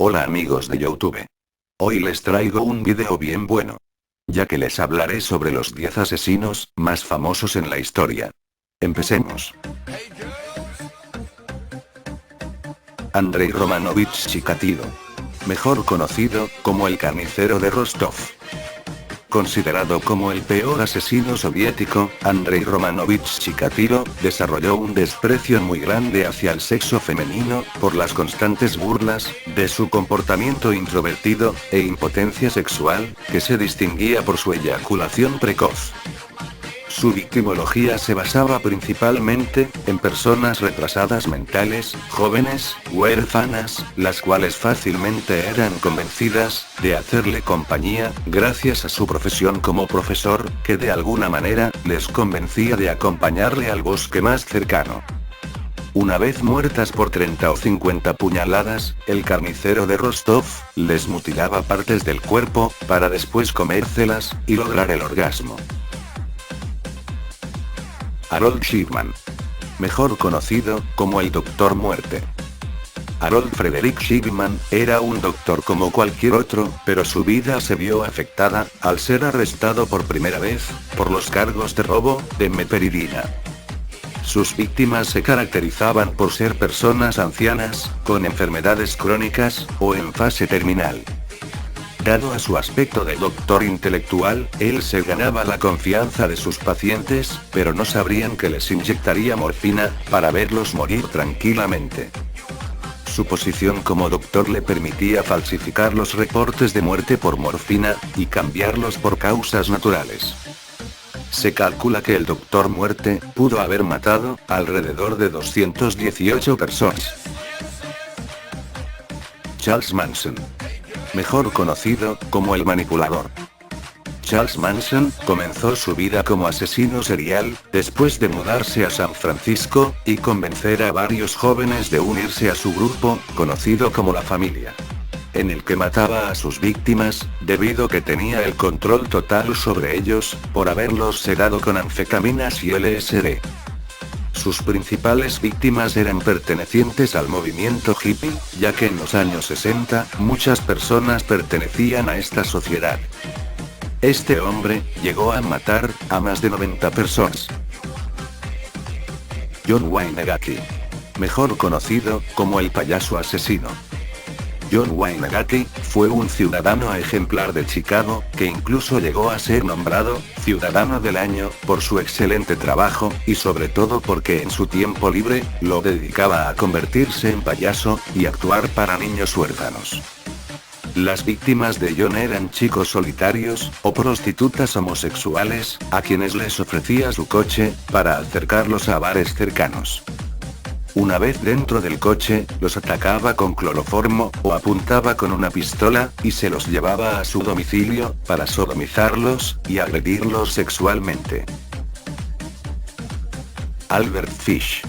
Hola amigos de YouTube. Hoy les traigo un video bien bueno, ya que les hablaré sobre los 10 asesinos más famosos en la historia. Empecemos. Andrei Romanovich Chikatilo, mejor conocido como el carnicero de Rostov. Considerado como el peor asesino soviético, Andrei Romanovich Chikatilo desarrolló un desprecio muy grande hacia el sexo femenino, por las constantes burlas de su comportamiento introvertido e impotencia sexual, que se distinguía por su eyaculación precoz. Su victimología se basaba principalmente en personas retrasadas mentales, jóvenes, huérfanas, las cuales fácilmente eran convencidas de hacerle compañía, gracias a su profesión como profesor, que de alguna manera les convencía de acompañarle al bosque más cercano. Una vez muertas por 30 o 50 puñaladas, el carnicero de Rostov les mutilaba partes del cuerpo, para después comérselas y lograr el orgasmo. Harold Shipman, mejor conocido como el Doctor Muerte. Harold Frederick Shipman era un doctor como cualquier otro, pero su vida se vio afectada al ser arrestado por primera vez por los cargos de robo de meperidina. Sus víctimas se caracterizaban por ser personas ancianas, con enfermedades crónicas o en fase terminal. Dado a su aspecto de doctor intelectual, él se ganaba la confianza de sus pacientes, pero no sabrían que les inyectaría morfina, para verlos morir tranquilamente. Su posición como doctor le permitía falsificar los reportes de muerte por morfina, y cambiarlos por causas naturales. Se calcula que el Doctor Muerte pudo haber matado alrededor de 218 personas. Charles Manson, mejor conocido como el Manipulador. Charles Manson comenzó su vida como asesino serial, después de mudarse a San Francisco, y convencer a varios jóvenes de unirse a su grupo, conocido como La Familia, en el que mataba a sus víctimas, debido que tenía el control total sobre ellos, por haberlos sedado con anfetaminas y LSD. Sus principales víctimas eran pertenecientes al movimiento hippie, ya que en los años 60, muchas personas pertenecían a esta sociedad. Este hombre llegó a matar a más de 90 personas. John Wayne Gacy, mejor conocido como el payaso asesino. John Wayne Gacy fue un ciudadano ejemplar de Chicago, que incluso llegó a ser nombrado Ciudadano del Año por su excelente trabajo, y sobre todo porque en su tiempo libre lo dedicaba a convertirse en payaso y actuar para niños huérfanos. Las víctimas de John eran chicos solitarios o prostitutas homosexuales, a quienes les ofrecía su coche para acercarlos a bares cercanos. Una vez dentro del coche, los atacaba con cloroformo, o apuntaba con una pistola, y se los llevaba a su domicilio, para sodomizarlos, y agredirlos sexualmente. Albert Fish,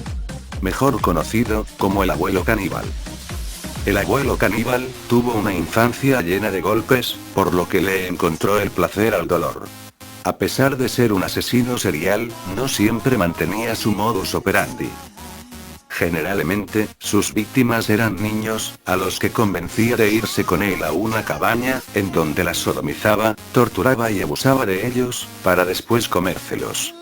mejor conocido como el abuelo caníbal. El abuelo caníbal tuvo una infancia llena de golpes, por lo que le encontró el placer al dolor. A pesar de ser un asesino serial, no siempre mantenía su modus operandi. Generalmente, sus víctimas eran niños, a los que convencía de irse con él a una cabaña, en donde las sodomizaba, torturaba y abusaba de ellos, para después comérselos.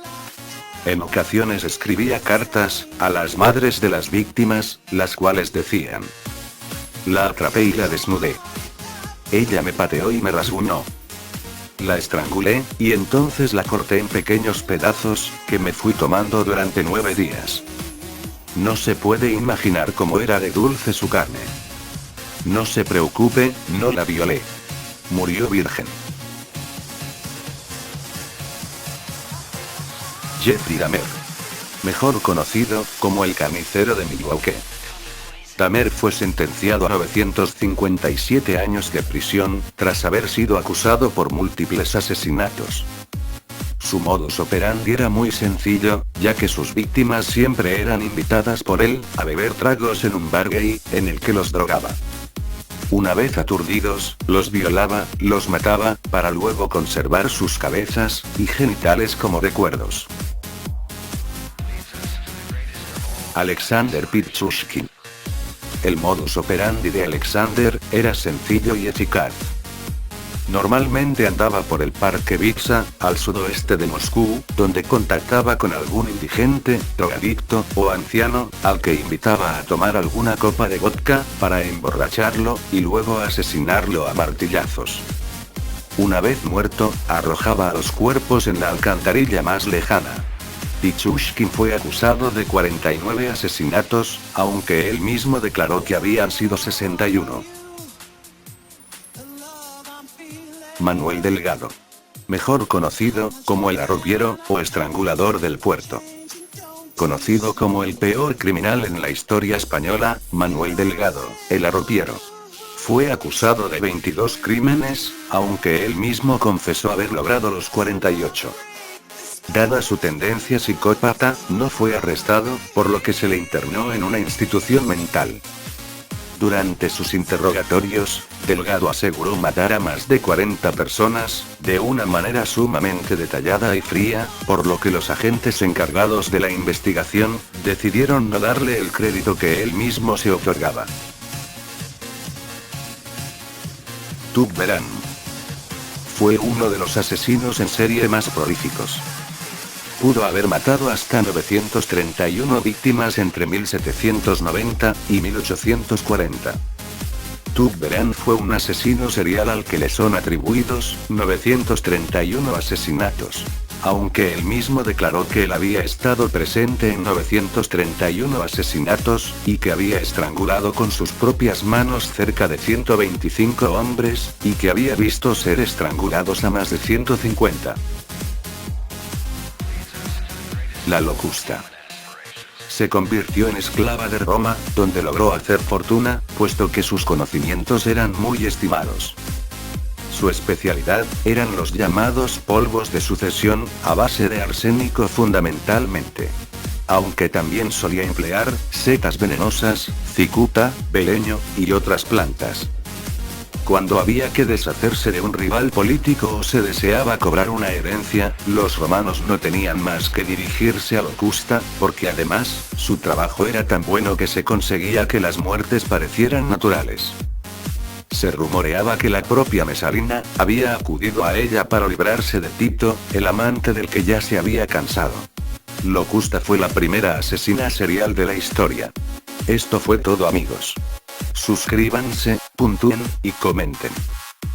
En ocasiones escribía cartas a las madres de las víctimas, las cuales decían: la atrapé y la desnudé. Ella me pateó y me rasguñó. La estrangulé, y entonces la corté en pequeños pedazos, que me fui tomando durante 9 días. No se puede imaginar cómo era de dulce su carne. No se preocupe, no la violé. Murió virgen. Jeffrey Dahmer, mejor conocido como el carnicero de Milwaukee. Tamer fue sentenciado a 957 años de prisión, tras haber sido acusado por múltiples asesinatos. Su modus operandi era muy sencillo, ya que sus víctimas siempre eran invitadas por él, a beber tragos en un bar gay, en el que los drogaba. Una vez aturdidos, los violaba, los mataba, para luego conservar sus cabezas y genitales como recuerdos. Alexander Pichushkin. El modus operandi de Alexander era sencillo y eficaz. Normalmente andaba por el parque Vixha, al sudoeste de Moscú, donde contactaba con algún indigente, drogadicto o anciano, al que invitaba a tomar alguna copa de vodka, para emborracharlo, y luego asesinarlo a martillazos. Una vez muerto, arrojaba a los cuerpos en la alcantarilla más lejana. Pichushkin fue acusado de 49 asesinatos, aunque él mismo declaró que habían sido 61. Manuel Delgado. Mejor conocido como el arropiero, o estrangulador del puerto. Conocido como el peor criminal en la historia española, Manuel Delgado, el arropiero. Fue acusado de 22 crímenes, aunque él mismo confesó haber logrado los 48. Dada su tendencia psicópata, no fue arrestado, por lo que se le internó en una institución mental. Durante sus interrogatorios, Delgado aseguró matar a más de 40 personas, de una manera sumamente detallada y fría, por lo que los agentes encargados de la investigación, decidieron no darle el crédito que él mismo se otorgaba. Tub Beran. Fue uno de los asesinos en serie más prolíficos. Pudo haber matado hasta 931 víctimas entre 1790 y 1840. Tub Beran fue un asesino serial al que le son atribuidos 931 asesinatos. Aunque él mismo declaró que él había estado presente en 931 asesinatos, y que había estrangulado con sus propias manos cerca de 125 hombres, y que había visto ser estrangulados a más de 150. La Locusta. Se convirtió en esclava de Roma, donde logró hacer fortuna, puesto que sus conocimientos eran muy estimados. Su especialidad eran los llamados polvos de sucesión, a base de arsénico fundamentalmente. Aunque también solía emplear setas venenosas, cicuta, beleño, y otras plantas. Cuando había que deshacerse de un rival político o se deseaba cobrar una herencia, los romanos no tenían más que dirigirse a Locusta, porque además, su trabajo era tan bueno que se conseguía que las muertes parecieran naturales. Se rumoreaba que la propia Messalina había acudido a ella para librarse de Tito, el amante del que ya se había cansado. Locusta fue la primera asesina serial de la historia. Esto fue todo, amigos. Suscríbanse, puntúen y comenten.